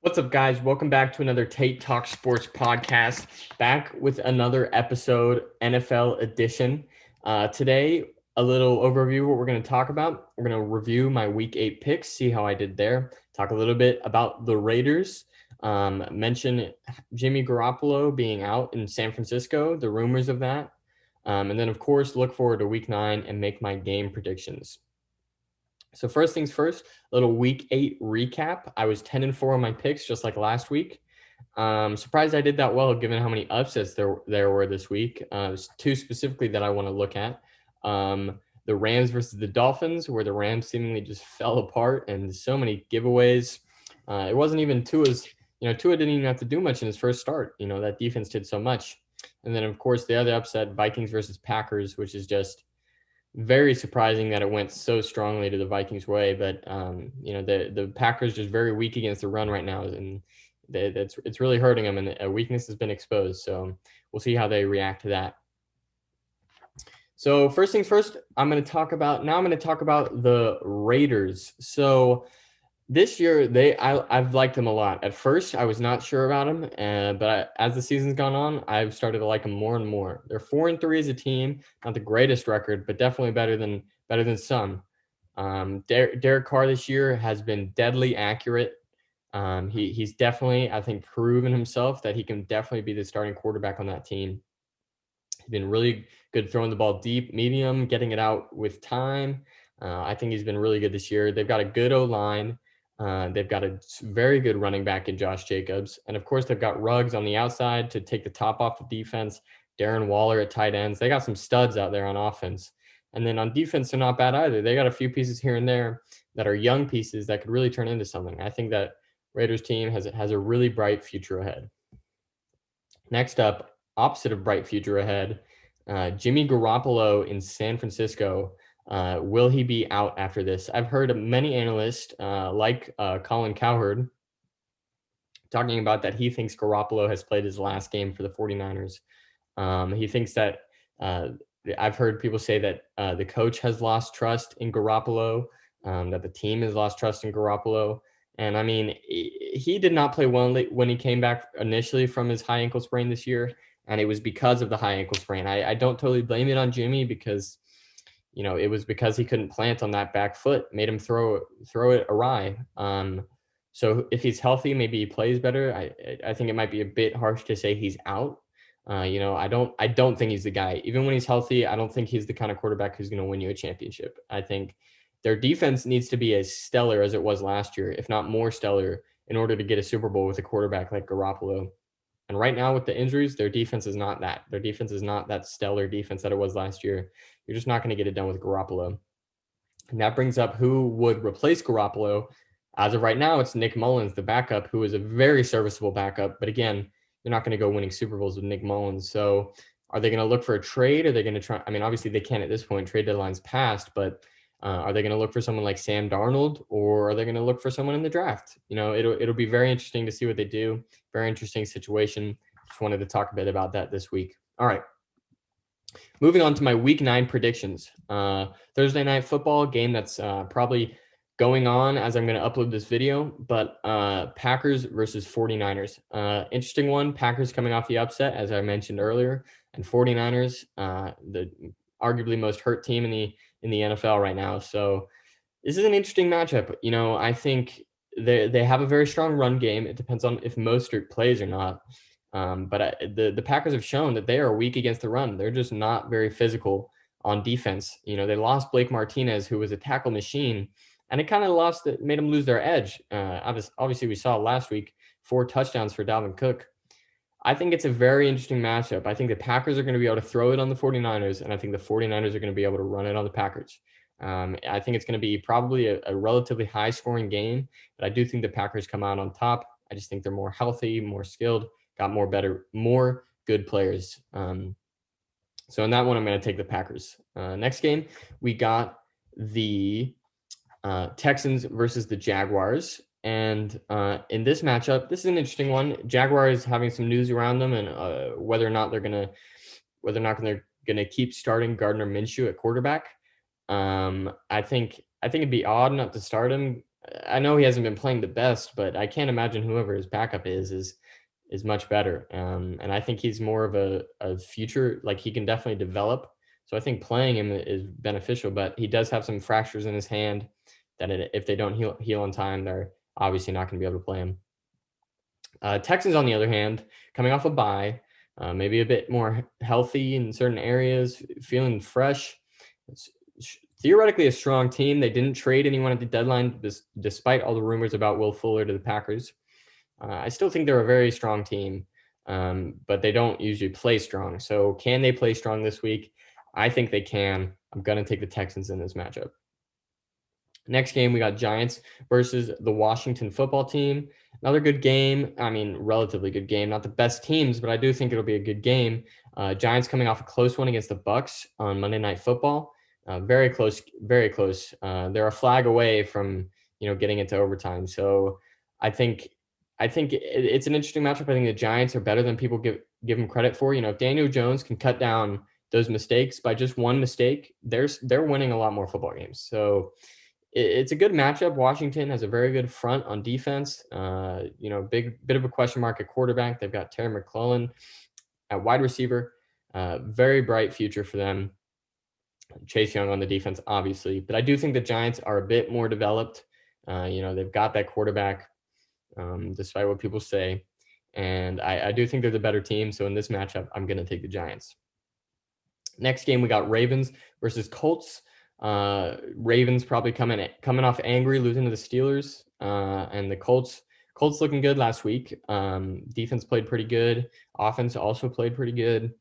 What's up, guys? Welcome back to another Tait Talk Sports podcast. Back with another episode, NFL edition. Today, a little overview of what we're going to talk about. We're going to review my Week 8 picks, see how I did there. Talk a little bit about the Raiders. Mention Jimmy Garoppolo being out in San Francisco, the rumors of that. And then, of course, look forward to Week 9 and make my game predictions. So first things first, a little Week 8 recap. I was 10-4 on my picks, just like last week. Surprised I did that well, given how many upsets there were this week. There's two specifically that I want to look at. The Rams versus the Dolphins, where the Rams seemingly just fell apart and so many giveaways. It wasn't even Tua's. Tua didn't even have to do much in his first start. That defense did so much. And then, of course, the other upset, Vikings versus Packers, which is just very surprising that it went so strongly to the Vikings' way. But the Packers just very weak against the run right now, and it's really hurting them, and a weakness has been exposed. So we'll see how they react to that. So first things first, I'm going to talk about the Raiders. So this year, I've liked them a lot. At first, I was not sure about them, but as the season's gone on, I've started to like them more and more. They're 4-3 as a team, not the greatest record, but definitely better than some. Derek Carr this year has been deadly accurate. He's definitely, I think, proven himself that he can definitely be the starting quarterback on that team. He's been really good throwing the ball deep, medium, getting it out with time. I think he's been really good this year. They've got a good O-line. They've got a very good running back in Josh Jacobs. And, of course, they've got Ruggs on the outside to take the top off the defense, Darren Waller at tight ends. They got some studs out there on offense. And then on defense, they're not bad either. They got a few pieces here and there that are young pieces that could really turn into something. I think that Raiders team has a really bright future ahead. Next up, opposite of bright future ahead, Jimmy Garoppolo in San Francisco. Will he be out after this? I've heard many analysts, like Colin Cowherd, talking about that he thinks Garoppolo has played his last game for the 49ers. He thinks that I've heard people say that the coach has lost trust in Garoppolo, that the team has lost trust in Garoppolo. And I mean, he did not play well when he came back initially from his high ankle sprain this year. And it was because of the high ankle sprain. I don't totally blame it on Jimmy because, it was because he couldn't plant on that back foot, made him throw it awry. So if he's healthy, maybe he plays better. I think it might be a bit harsh to say he's out. I don't think he's the guy. Even when he's healthy, I don't think he's the kind of quarterback who's going to win you a championship. I think their defense needs to be as stellar as it was last year, if not more stellar, in order to get a Super Bowl with a quarterback like Garoppolo. And right now with the injuries, their defense is not that. Their defense is not that stellar defense that it was last year. You're just not going to get it done with Garoppolo. And that brings up who would replace Garoppolo. As of right now, it's Nick Mullins, the backup, who is a very serviceable backup. But again, you're not going to go winning Super Bowls with Nick Mullins. So are they going to look for a trade? Are they going to try? I mean, obviously they can at this point. Trade deadline's passed, but are they going to look for someone like Sam Darnold, or are they going to look for someone in the draft? It'll be very interesting to see what they do. Very interesting situation. Just wanted to talk a bit about that this week. All right. Moving on to my Week 9 predictions. Thursday Night Football game that's probably going on as I'm going to upload this video, but Packers versus 49ers. Interesting one. Packers coming off the upset, as I mentioned earlier, and 49ers, the arguably most hurt team in the NFL right now. So this is an interesting matchup. I think they have a very strong run game. It depends on if Mostert plays or not. But the Packers have shown that they are weak against the run. They're just not very physical on defense. They lost Blake Martinez, who was a tackle machine, and it kind of made them lose their edge. Obviously, we saw last week 4 touchdowns for Dalvin Cook. I think it's a very interesting matchup. I think the Packers are going to be able to throw it on the 49ers, and I think the 49ers are going to be able to run it on the Packers. I think it's going to be probably a relatively high-scoring game, but I do think the Packers come out on top. I just think they're more healthy, more skilled, got more good players. So in that one, I'm going to take the Packers. Next game, we got the Texans versus the Jaguars. And in this matchup, this is an interesting one. Jaguars having some news around them, and whether or not they're gonna keep starting Gardner Minshew at quarterback. I think it'd be odd not to start him I know he hasn't been playing the best, but I can't imagine whoever his backup is much better. And I think he's more of a future, like he can definitely develop. So I think playing him is beneficial, but he does have some fractures in his hand that if they don't heal in time, they're obviously not going to be able to play him. Texans, on the other hand, coming off a bye, maybe a bit more healthy in certain areas, feeling fresh. It's theoretically a strong team. They didn't trade anyone at the deadline, despite all the rumors about Will Fuller to the Packers. I still think they're a very strong team, but they don't usually play strong. So can they play strong this week? I think they can. I'm going to take the Texans in this matchup. Next game, we got Giants versus the Washington football team. Another good game. I mean, relatively good game. Not the best teams, but I do think it'll be a good game. Giants coming off a close one against the Bucks on Monday Night Football. Very close, very close. They're a flag away from getting into overtime. So I think it's an interesting matchup. I think the Giants are better than people give them credit for. If Daniel Jones can cut down those mistakes by just one mistake, they're winning a lot more football games. So it's a good matchup. Washington has a very good front on defense. Big bit of a question mark at quarterback. They've got Terry McClellan at wide receiver. Very bright future for them. Chase Young on the defense, obviously, but I do think the Giants are a bit more developed. They've got that quarterback, despite what people say, and I do think they're the better team. So in this matchup, I'm going to take the Giants. Next game, we got Ravens versus Colts. Ravens probably coming off angry, losing to the Steelers, and the Colts looking good last week. Defense played pretty good. Offense also played pretty good.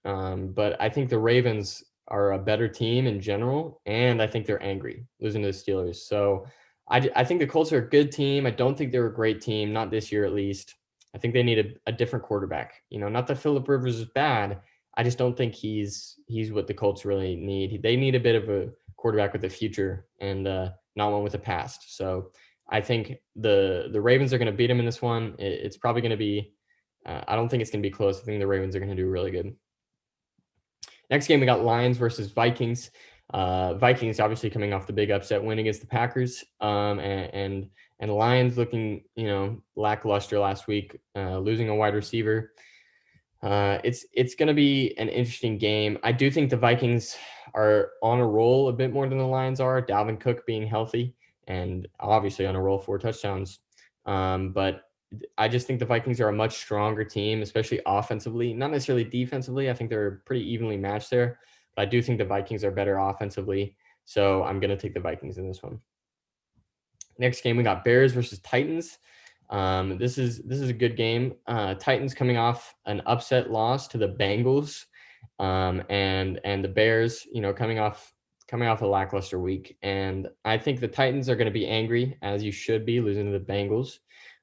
But I think the Ravens are a better team in general, and I think they're angry losing to the Steelers. So I think the Colts are a good team. I don't think they're a great team, not this year at least. I think they need a different quarterback. Not that Philip Rivers is bad. I just don't think he's what the Colts really need. They need a bit of a quarterback with a future and not one with a past. So I think the Ravens are going to beat them in this one. It's probably going to be. I don't think it's going to be close. I think the Ravens are going to do really good. Next game, we got Lions versus Vikings. Vikings obviously coming off the big upset win against the Packers, and the Lions looking lackluster last week, losing a wide receiver. It's going to be an interesting game. I do think the Vikings are on a roll a bit more than the Lions are. Dalvin Cook being healthy and obviously on a roll, 4 touchdowns. But I just think the Vikings are a much stronger team, especially offensively, not necessarily defensively. I think they're pretty evenly matched there, but I do think the Vikings are better offensively. So I'm going to take the Vikings in this one. Next game, we got Bears versus Titans. This is a good game. Titans coming off an upset loss to the Bengals, and the Bears, coming off a lackluster week. And I think the Titans are going to be angry, as you should be, losing to the Bengals.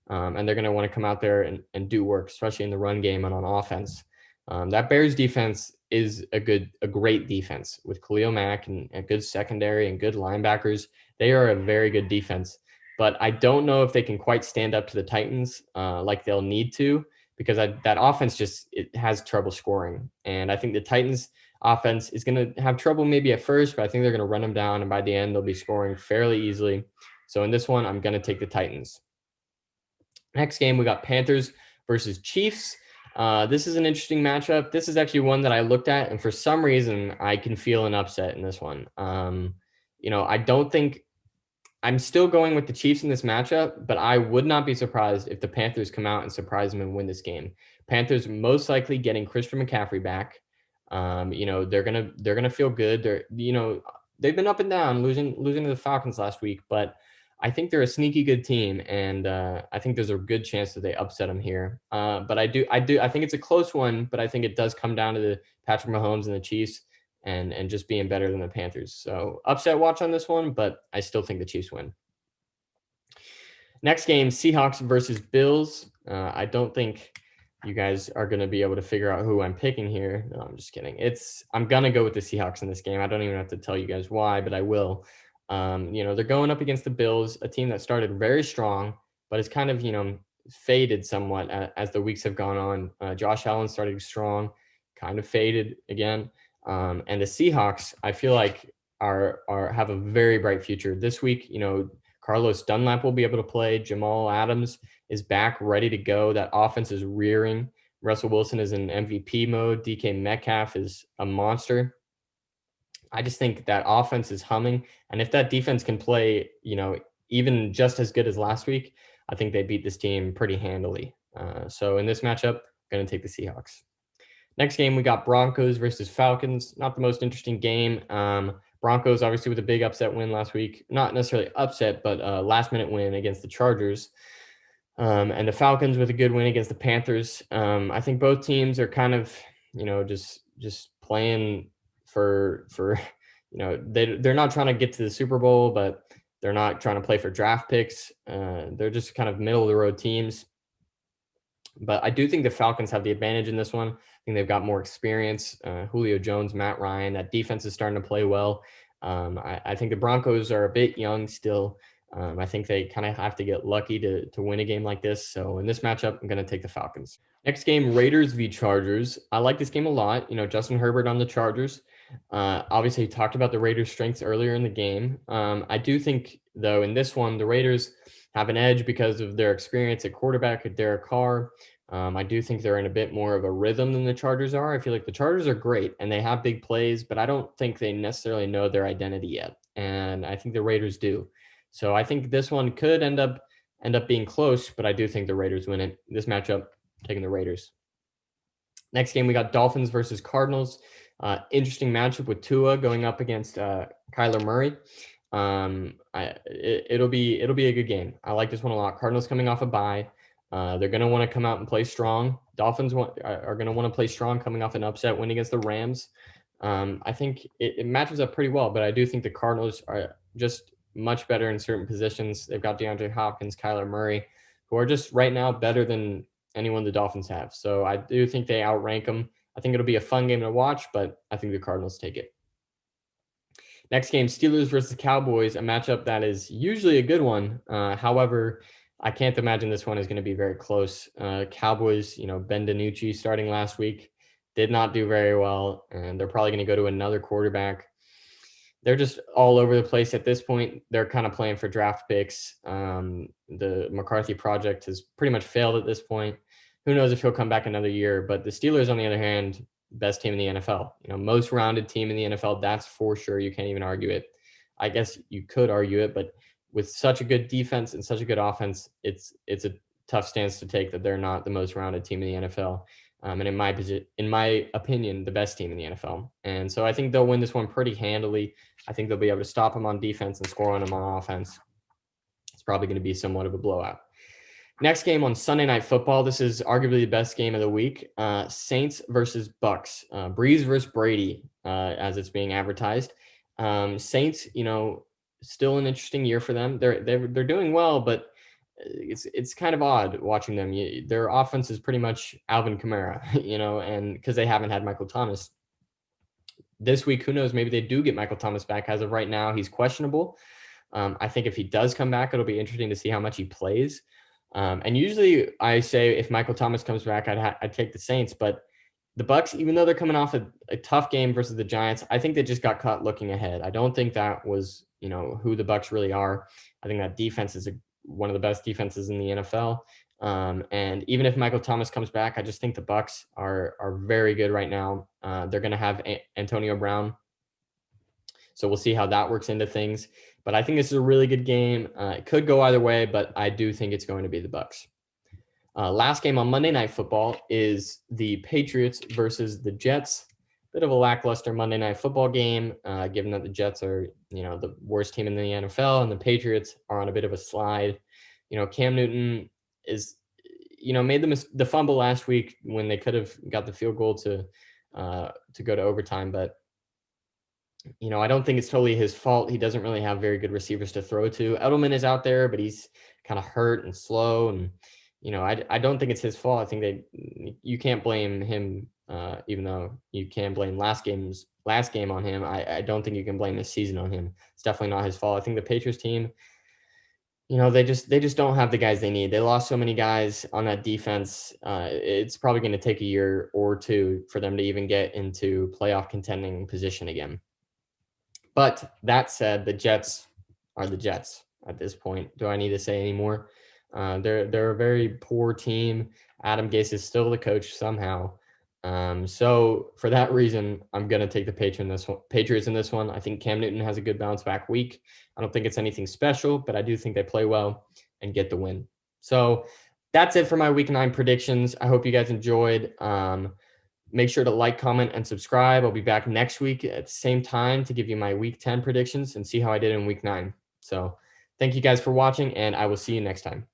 And they're going to want to come out there and do work, especially in the run game and on offense. That Bears defense is a great defense with Khalil Mack and a good secondary and good linebackers. They are a very good defense, but I don't know if they can quite stand up to the Titans like they'll need to, because that offense it has trouble scoring. And I think the Titans offense is going to have trouble maybe at first, but I think they're going to run them down, and by the end they'll be scoring fairly easily. So in this one, I'm going to take the Titans. Next game, we got Panthers versus Chiefs. This is an interesting matchup. This is actually one that I looked at, and for some reason, I can feel an upset in this one. I don't think I'm still going with the Chiefs in this matchup, but I would not be surprised if the Panthers come out and surprise them and win this game. Panthers most likely getting Christian McCaffrey back. They're gonna feel good. They've been up and down, losing to the Falcons last week, but I think they're a sneaky good team, and I think there's a good chance that they upset them here. But I think it's a close one, but I think it does come down to the Patrick Mahomes and the Chiefs and just being better than the Panthers. So upset watch on this one, but I still think the Chiefs win. Next game, Seahawks versus Bills. I don't think you guys are going to be able to figure out who I'm picking here. No, I'm just kidding. I'm going to go with the Seahawks in this game. I don't even have to tell you guys why, but I will. They're going up against the Bills, a team that started very strong, but it's kind of, faded somewhat as the weeks have gone on. Josh Allen started strong, kind of faded again. And the Seahawks, I feel like have a very bright future. This week, Carlos Dunlap will be able to play. Jamal Adams is back, ready to go. That offense is rearing. Russell Wilson is in MVP mode. DK Metcalf is a monster. I just think that offense is humming. And if that defense can play, even just as good as last week, I think they beat this team pretty handily. So in this matchup, I'm going to take the Seahawks. Next game, we got Broncos versus Falcons. Not the most interesting game. Broncos, obviously, with a big upset win last week. Not necessarily upset, but a last-minute win against the Chargers. And the Falcons with a good win against the Panthers. I think both teams are kind of, just playing for they're not trying to get to the Super Bowl, but they're not trying to play for draft picks. They're just kind of middle of the road teams. But I do think the Falcons have the advantage in this one. I think they've got more experience. Julio Jones, Matt Ryan, that defense is starting to play well. I think the Broncos are a bit young still. I think they kind of have to get lucky to win a game like this. So in this matchup, I'm going to take the Falcons. Next game, Raiders v. Chargers. I like this game a lot. Justin Herbert on the Chargers. Obviously, he talked about the Raiders' strengths earlier in the game. I do think, though, in this one, the Raiders have an edge because of their experience at quarterback at Derek Carr. I do think they're in a bit more of a rhythm than the Chargers are. I feel like the Chargers are great and they have big plays, but I don't think they necessarily know their identity yet. And I think the Raiders do. So I think this one could end up being close, but I do think the Raiders win it. This matchup, taking the Raiders. Next game, we got Dolphins versus Cardinals. Interesting matchup with Tua going up against Kyler Murray. It'll be a good game. I like this one a lot. Cardinals coming off a bye. They're going to want to come out and play strong. Dolphins are going to want to play strong coming off an upset win against the Rams. I think it matches up pretty well, but I do think the Cardinals are just much better in certain positions. They've got DeAndre Hopkins, Kyler Murray, who are just right now better than anyone the Dolphins have. So I do think they outrank them. I think it'll be a fun game to watch, but I think the Cardinals take it. Next game, Steelers versus Cowboys, a matchup that is usually a good one. However, I can't imagine this one is going to be very close. Cowboys, Ben DiNucci starting last week did not do very well, and they're probably going to go to another quarterback. They're just all over the place at this point. They're kind of playing for draft picks. The McCarthy project has pretty much failed at this point. Who knows if he'll come back another year? But the Steelers, on the other hand, best team in the NFL. Most rounded team in the NFL. That's for sure. You can't even argue it. I guess you could argue it, but with such a good defense and such a good offense, it's a tough stance to take that they're not the most rounded team in the NFL. And in my opinion, the best team in the NFL. And so I think they'll win this one pretty handily. I think they'll be able to stop them on defense and score on them on offense. It's probably going to be somewhat of a blowout. Next game on Sunday Night Football. This is arguably the best game of the week. Saints versus Bucks. Breeze versus Brady, as it's being advertised. Saints, still an interesting year for them. They're doing well, but it's kind of odd watching them. Their offense is pretty much Alvin Kamara, and because they haven't had Michael Thomas. This week, who knows? Maybe they do get Michael Thomas back. As of right now, he's questionable. I think if he does come back, it'll be interesting to see how much he plays. And usually I say if Michael Thomas comes back, I'd take the Saints. But the Bucks, even though they're coming off a tough game versus the Giants, I think they just got caught looking ahead. I don't think that was, who the Bucks really are. I think that defense is one of the best defenses in the NFL. And even if Michael Thomas comes back, I just think the Bucks are very good right now. They're going to have Antonio Brown. So we'll see how that works into things. But I think this is a really good game. It could go either way, but I do think it's going to be the Bucks. Last game on Monday Night Football is the Patriots versus the Jets. Bit of a lackluster Monday Night Football game, given that the Jets are, the worst team in the NFL, and the Patriots are on a bit of a slide. Cam Newton is, made the fumble last week when they could have got the field goal to go to overtime, but I don't think it's totally his fault. He doesn't really have very good receivers to throw to. Edelman is out there, but he's kind of hurt and slow. And, I don't think it's his fault. I think you can't blame him, even though you can blame last game on him. I don't think you can blame this season on him. It's definitely not his fault. I think the Patriots team, they just don't have the guys they need. They lost so many guys on that defense. It's probably going to take a year or two for them to even get into playoff contending position again. But that said, the Jets are the Jets. at this point. Do I need to say any more? They're a very poor team. Adam Gase is still the coach somehow. So for that reason, I'm gonna take the Patriots in this one. I think Cam Newton has a good bounce back week. I don't think it's anything special, but I do think they play well and get the win. So that's it for my week 9 predictions. I hope you guys enjoyed. Make sure to like, comment, and subscribe. I'll be back next week at the same time to give you my week 10 predictions and see how I did in week 9. So thank you guys for watching, and I will see you next time.